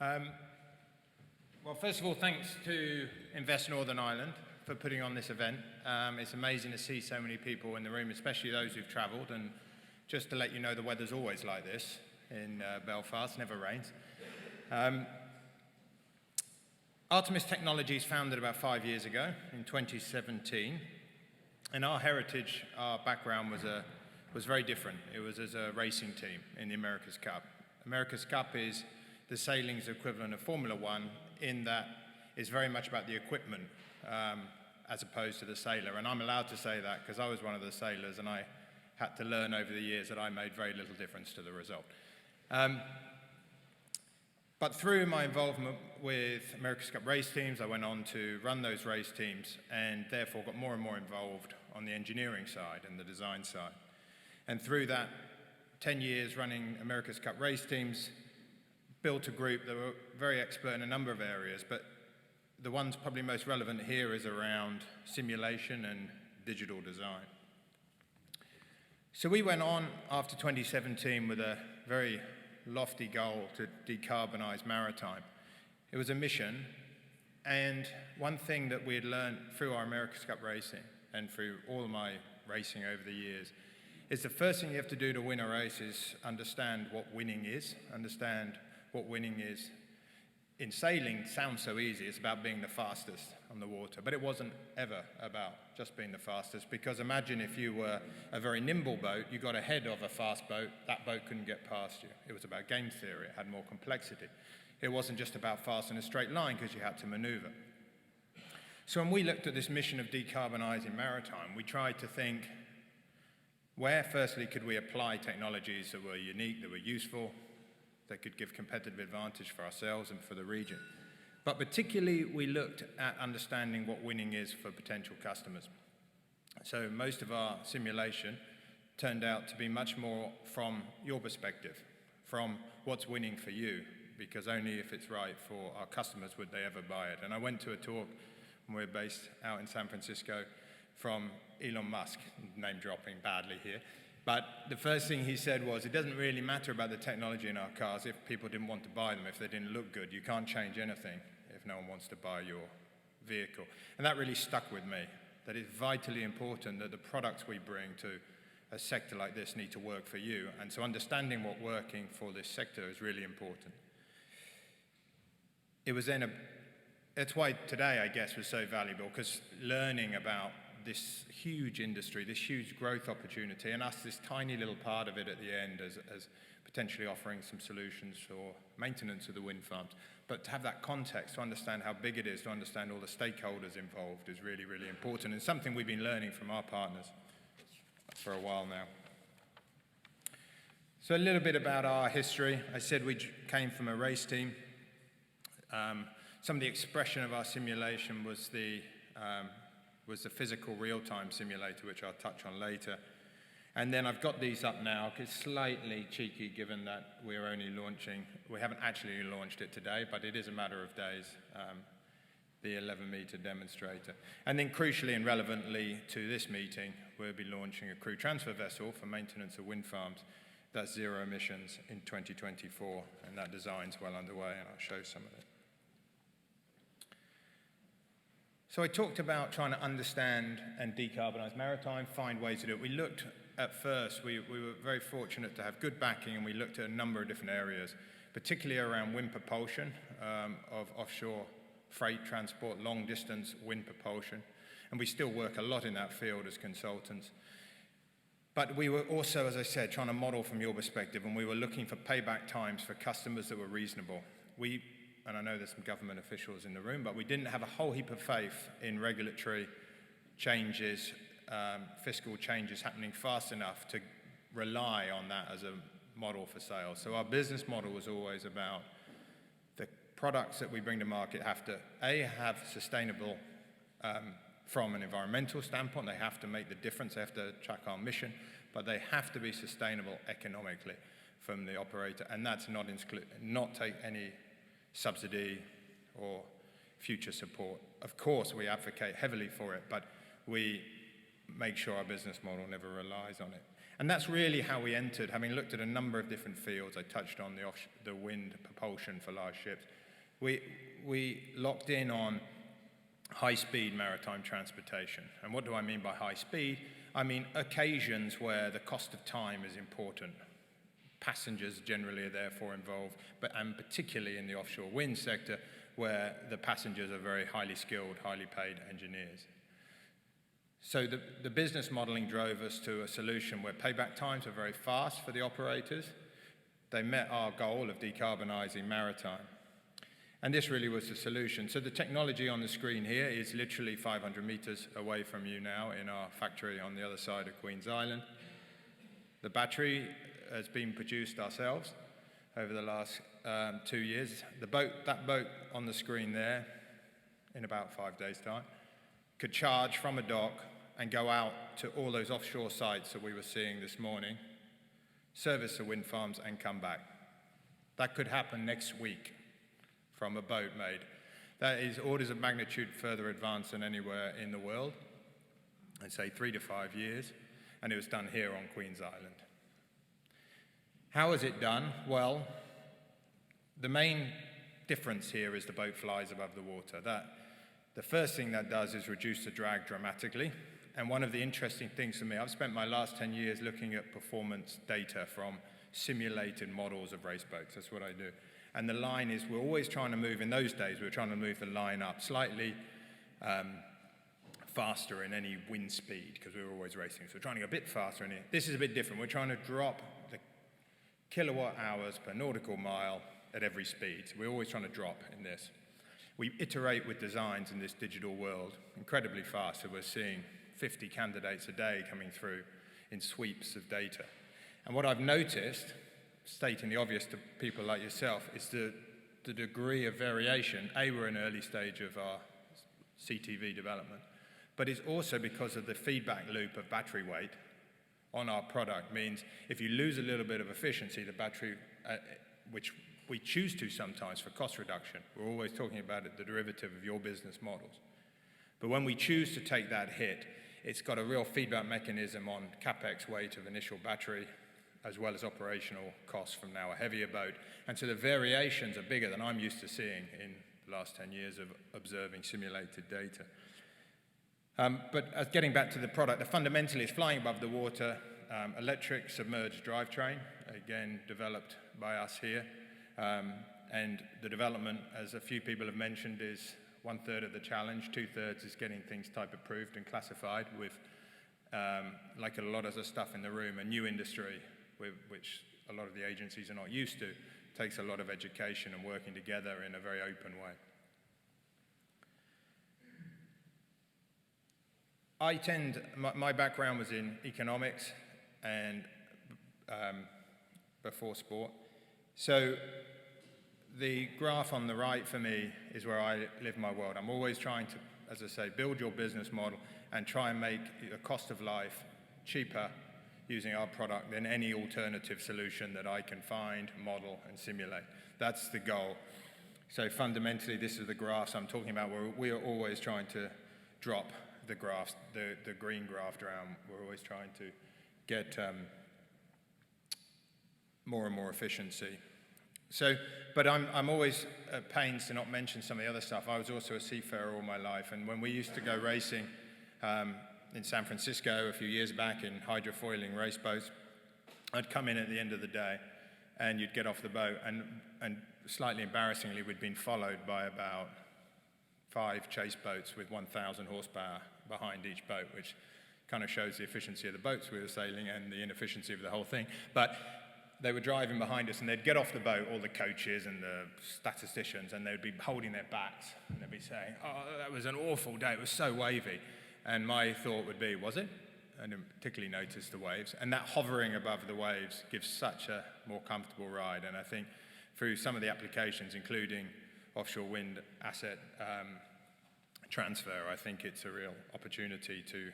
Well, first of all, thanks to Invest Northern Ireland for putting on this event. It's amazing to see so many people in the room, especially those who've travelled. And just to let you know, the weather's always like this in Belfast, never rains. Artemis Technologies founded about 5 years ago in 2017. And our heritage, our background was very different. It was as a racing team in the America's Cup. America's Cup is the sailing's equivalent of Formula One in that it's very much about the equipment as opposed to the sailor. And I'm allowed to say that because I was one of the sailors and I had to learn over the years that I made very little difference to the result. But through my involvement with America's Cup race teams, I went on to run those race teams and therefore got more and more involved on the engineering side and the design side. And through that 10 years running America's Cup race teams, built a group that were very expert in a number of areas, but the one's probably most relevant here is around simulation and digital design. So we went on after 2017 with a very lofty goal to decarbonize maritime. It was a mission, and one thing that we had learned through our America's Cup racing and through all of my racing over the years is the first thing you have to do to win a race is understand what winning is, understand what winning is. In sailing, sounds so easy. It's about being the fastest on the water. But it wasn't ever about just being the fastest, because imagine if you were a very nimble boat, you got ahead of a fast boat, that boat couldn't get past you. It was about game theory. It had more complexity. It wasn't just about fast in a straight line because you had to maneuver. So when we looked at this mission of decarbonizing maritime, we tried to think, where firstly could we apply technologies that were unique, that were useful, that could give competitive advantage for ourselves and for the region. But particularly, we looked at understanding what winning is for potential customers. So most of our simulation turned out to be much more from your perspective, from what's winning for you, because only if it's right for our customers would they ever buy it. And I went to a talk, and we're based out in San Francisco, from Elon Musk, name dropping badly here. But the first thing he said was, it doesn't really matter about the technology in our cars if people didn't want to buy them, if they didn't look good. You can't change anything if no one wants to buy your vehicle. And that really stuck with me, that it's vitally important that the products we bring to a sector like this need to work for you. And so understanding what working for this sector is really important. It was then that's why today, I guess, was so valuable, because learning about this huge industry, this huge growth opportunity, and us, this tiny little part of it at the end as potentially offering some solutions for maintenance of the wind farms. But to have that context, to understand how big it is, to understand all the stakeholders involved is really, really important, and something we've been learning from our partners for a while now. So a little bit about our history. I said we came from a race team. Some of the expression of our simulation was the physical real-time simulator, which I'll touch on later. And then I've got these up now. It's slightly cheeky given that we're only launching, we haven't actually launched it today, but it is a matter of days, the 11-meter demonstrator. And then crucially and relevantly to this meeting, we'll be launching a crew transfer vessel for maintenance of wind farms that's zero emissions in 2024, and that design's well underway, and I'll show some of it. So I talked about trying to understand and decarbonize maritime, find ways to do it. We looked at first, we were very fortunate to have good backing, and we looked at a number of different areas, particularly around wind propulsion of offshore freight transport, long distance wind propulsion. And we still work a lot in that field as consultants. But we were also, as I said, trying to model from your perspective, and we were looking for payback times for customers that were reasonable. And I know there's some government officials in the room, but we didn't have a whole heap of faith in regulatory changes, fiscal changes happening fast enough to rely on that as a model for sales. So our business model was always about the products that we bring to market have to, A, have sustainable from an environmental standpoint. They have to make the difference. They have to track our mission, but they have to be sustainable economically from the operator, and that's not take any subsidy or future support. Of course, we advocate heavily for it, but we make sure our business model never relies on it. And that's really how we entered, having looked at a number of different fields. I touched on the wind propulsion for large ships. We locked in on high-speed maritime transportation. And what do I mean by high speed? I mean occasions where the cost of time is important. Passengers generally are therefore involved, and particularly in the offshore wind sector, where the passengers are very highly skilled, highly paid engineers. So the business modeling drove us to a solution where payback times are very fast for the operators. They met our goal of decarbonizing maritime. And this really was the solution. So the technology on the screen here is literally 500 meters away from you now in our factory on the other side of Queen's Island. The battery has been produced ourselves over the last 2 years. That boat on the screen there, in about 5 days' time, could charge from a dock and go out to all those offshore sites that we were seeing this morning, service the wind farms, and come back. That could happen next week from a boat made. That is orders of magnitude further advanced than anywhere in the world. I'd say 3 to 5 years, and it was done here on Queen's Island. How is it done? Well, the main difference here is the boat flies above the water. The first thing that does is reduce the drag dramatically. And one of the interesting things for me, I've spent my last 10 years looking at performance data from simulated models of race boats. That's what I do. And the line is, we're always trying to move, in those days, we were trying to move the line up slightly faster in any wind speed, because we were always racing. So we're trying to go a bit faster in it. This is a bit different. We're trying to drop the kilowatt hours per nautical mile at every speed. So we're always trying to drop in this. We iterate with designs in this digital world incredibly fast. So we're seeing 50 candidates a day coming through in sweeps of data. And what I've noticed, stating the obvious to people like yourself, is the degree of variation. We're in an early stage of our CTV development, but it's also because of the feedback loop of battery weight on our product means if you lose a little bit of efficiency, the battery, which we choose to sometimes for cost reduction, we're always talking about it, the derivative of your business models. But when we choose to take that hit, it's got a real feedback mechanism on capex weight of initial battery, as well as operational costs from now a heavier boat. And so the variations are bigger than I'm used to seeing in the last 10 years of observing simulated data. But getting back to the product, fundamentally it's flying above the water, electric submerged drivetrain, again developed by us here. And the development, as a few people have mentioned, is 1/3 of the challenge. 2/3 is getting things type approved and classified with, like a lot of the stuff in the room, a new industry, which a lot of the agencies are not used to. It takes a lot of education and working together in a very open way. My background was in economics and before sport. So the graph on the right for me is where I live my world. I'm always trying to, as I say, build your business model and try and make the cost of life cheaper using our product than any alternative solution that I can find, model, and simulate. That's the goal. So fundamentally, this is the graphs I'm talking about, where we are always trying to drop the graphs, the green graph down. We're always trying to get more and more efficiency. So, but I'm always at pains to not mention some of the other stuff. I was also a seafarer all my life, and when we used to go racing in San Francisco a few years back in hydrofoiling race boats, I'd come in at the end of the day, and you'd get off the boat, and slightly embarrassingly, we'd been followed by about 5 chase boats with 1,000 horsepower behind each boat, which kind of shows the efficiency of the boats we were sailing and the inefficiency of the whole thing. But they were driving behind us, and they'd get off the boat, all the coaches and the statisticians, and they'd be holding their backs, and they'd be saying, "Oh, that was an awful day, it was so wavy." And my thought would be, was it? I didn't particularly notice the waves. And that hovering above the waves gives such a more comfortable ride. And I think through some of the applications, including offshore wind asset transfer, I think it's a real opportunity to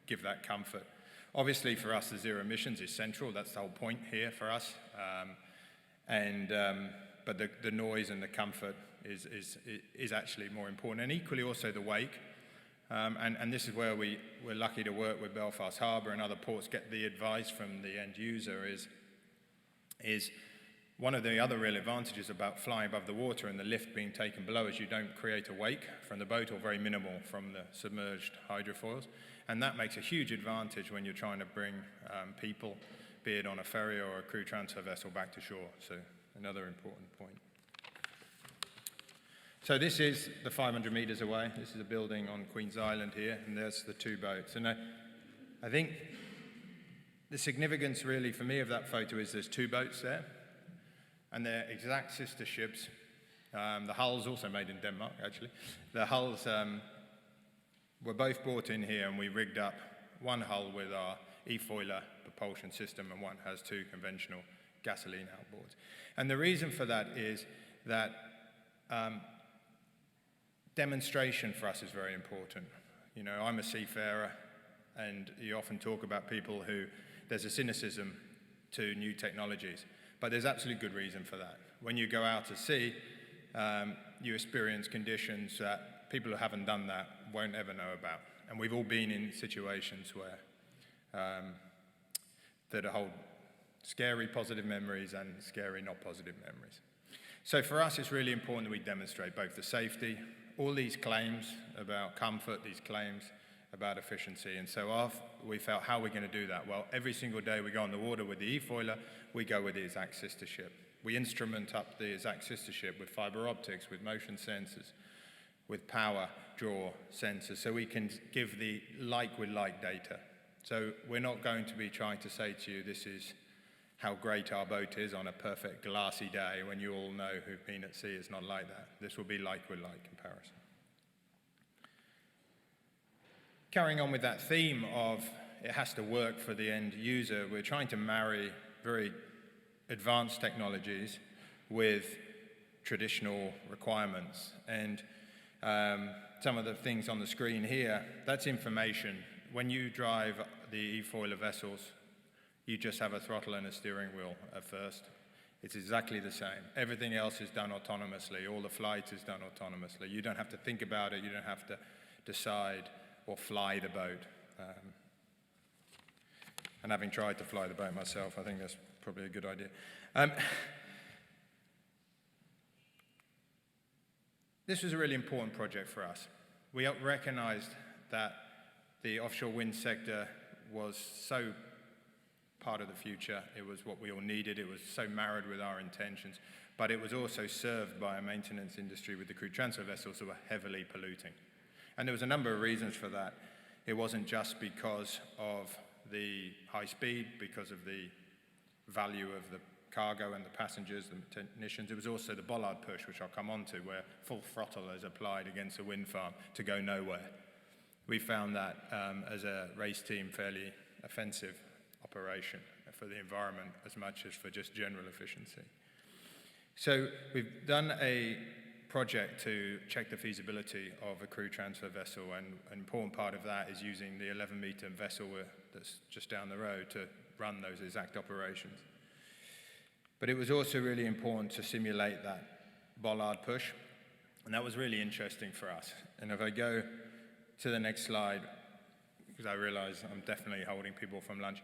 give that comfort. Obviously, for us, the zero emissions is central. That's the whole point here for us. But the noise and the comfort is actually more important. And equally also the wake. And this is where we're lucky to work with Belfast Harbour and other ports, get the advice from the end user is one of the other real advantages about flying above the water and the lift being taken below is you don't create a wake from the boat, or very minimal from the submerged hydrofoils. And that makes a huge advantage when you're trying to bring people, be it on a ferry or a crew transfer vessel, back to shore. So another important point. So this is the 500 meters away. This is a building on Queen's Island here, and there's the two boats. And I think the significance really for me of that photo is there's two boats there, and they're exact sister ships. The hull's also made in Denmark, actually. The hulls were both brought in here, and we rigged up one hull with our e-foiler propulsion system, and one has two conventional gasoline outboards. And the reason for that is that demonstration for us is very important. You know, I'm a seafarer, and you often talk about people who, there's a cynicism to new technologies, but there's absolutely good reason for that. When you go out to sea, you experience conditions that people who haven't done that won't ever know about. And we've all been in situations where that hold scary positive memories and scary not positive memories. So for us, it's really important that we demonstrate both the safety, all these claims about comfort, these claims about efficiency. And so we felt, how are we going to do that? Well, every single day we go on the water with the e-foiler, we go with the exact sister ship. We instrument up the exact sister ship with fiber optics, with motion sensors, with power draw sensors, so we can give the like with like data. So we're not going to be trying to say to you, this is how great our boat is on a perfect glassy day, when you all know who've been at sea it's not like that. This will be like with like comparison. Carrying on with that theme of it has to work for the end user, we're trying to marry very advanced technologies with traditional requirements. And some of the things on the screen here, that's information. When you drive the e-foiler vessels, you just have a throttle and a steering wheel at first. It's exactly the same. Everything else is done autonomously. All the flight is done autonomously. You don't have to think about it. You don't have to decide or fly the boat. And having tried to fly the boat myself, I think that's probably a good idea. This was a really important project for us. We recognized that the offshore wind sector was so part of the future. It was what we all needed. It was so married with our intentions, but it was also served by a maintenance industry with the crew transfer vessels that were heavily polluting. And there was a number of reasons for that. It wasn't just because of the high speed, because of the value of the cargo and the passengers, the technicians. It was also the bollard push, which I'll come on to, where full throttle is applied against a wind farm to go nowhere. We found that as a race team fairly offensive operation for the environment as much as for just general efficiency. So we've done a project to check the feasibility of a crew transfer vessel, and an important part of that is using the 11-meter vessel that's just down the road to run those exact operations. But it was also really important to simulate that bollard push, and that was really interesting for us. And if I go to the next slide, because I realize I'm definitely holding people from lunch.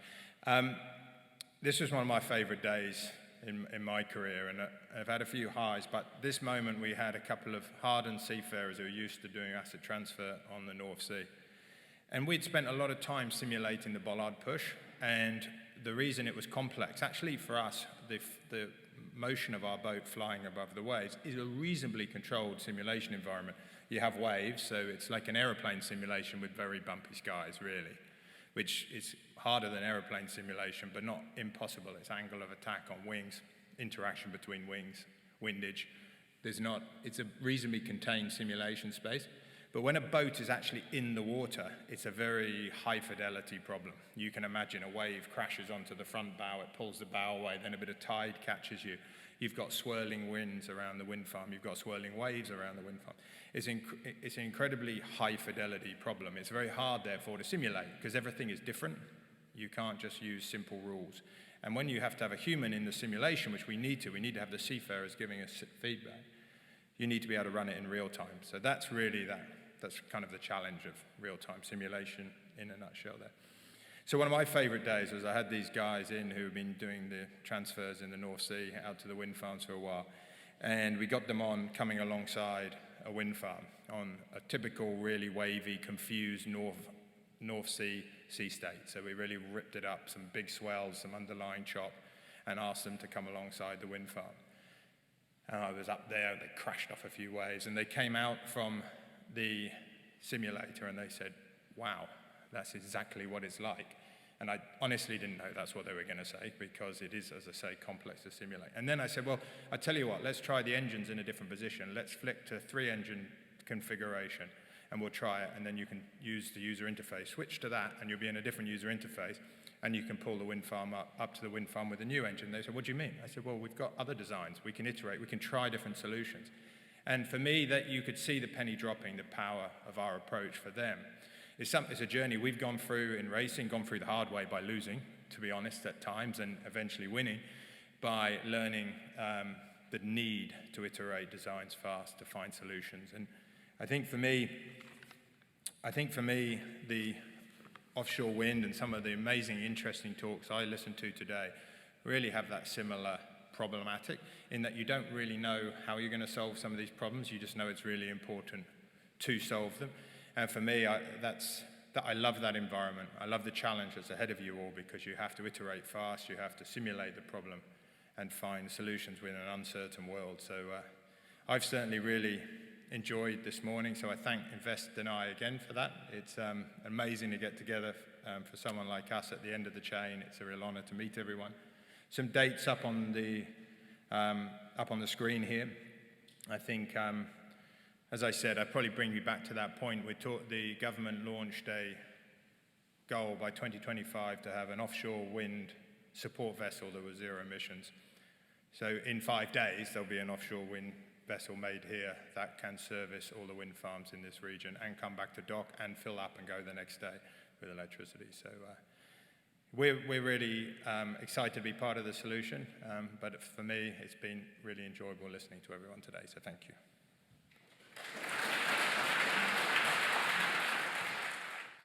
This was one of my favorite days in my career, and I've had a few highs, but this moment we had a couple of hardened seafarers who were used to doing asset transfer on the North Sea. And we'd spent a lot of time simulating the bollard push, and the reason it was complex, actually for us, the motion of our boat flying above the waves is a reasonably controlled simulation environment. You have waves, so it's like an aeroplane simulation with very bumpy skies, really, which is harder than aeroplane simulation, but not impossible. It's angle of attack on wings, interaction between wings, windage. It's a reasonably contained simulation space. But when a boat is actually in the water, it's a very high fidelity problem. You can imagine a wave crashes onto the front bow, it pulls the bow away, then a bit of tide catches you. You've got swirling winds around the wind farm, you've got swirling waves around the wind farm. It's an incredibly high fidelity problem. It's very hard, therefore, to simulate, because everything is different. You can't just use simple rules. And when you have to have a human in the simulation, which we need to have the seafarers giving us feedback, you need to be able to run it in real time. So that's really that's kind of the challenge of real-time simulation in a nutshell there. So one of my favorite days was I had these guys in who had been doing the transfers in the North Sea out to the wind farms for a while. And we got them on coming alongside a wind farm on a typical, really wavy, confused North Sea state. So we really ripped it up, some big swells, some underlying chop, and asked them to come alongside the wind farm. And I was up there, they crashed off a few waves, and they came out from the simulator and they said, wow, that's exactly what it's like. And I honestly didn't know that's what they were going to say, because it is, as I say, complex to simulate. And then I said, well, I tell you what, let's try the engines in a different position. Let's flick to 3-engine configuration, and we'll try it, and then you can use the user interface. Switch to that, and you'll be in a different user interface, and you can pull the wind farm up to the wind farm with a new engine. They said, what do you mean? I said, well, we've got other designs. We can iterate. We can try different solutions. And for me, that you could see the penny dropping, the power of our approach for them. It's a journey we've gone through in racing, gone through the hard way by losing, to be honest, at times, and eventually winning, by learning the need to iterate designs fast, to find solutions. And I think for me, the offshore wind and some of the amazing, interesting talks I listened to today really have that similar problematic, in that you don't really know how you're going to solve some of these problems. You just know it's really important to solve them. And for me, I love that environment. I love the challenge that's ahead of you all, because you have to iterate fast, you have to simulate the problem and find solutions within an uncertain world. So I've certainly really enjoyed this morning, so I thank Invest Deny again for that. It's amazing to get together for someone like us at the end of the chain. It's a real honor to meet everyone. Some dates up on the screen here. I think, as I said, I'd probably bring you back to that point. The government launched a goal by 2025 to have an offshore wind support vessel that was zero emissions. So in 5 days, there'll be an offshore wind vessel made here that can service all the wind farms in this region and come back to dock and fill up and go the next day with electricity. So we're really excited to be part of the solution, but for me, it's been really enjoyable listening to everyone today, so thank you.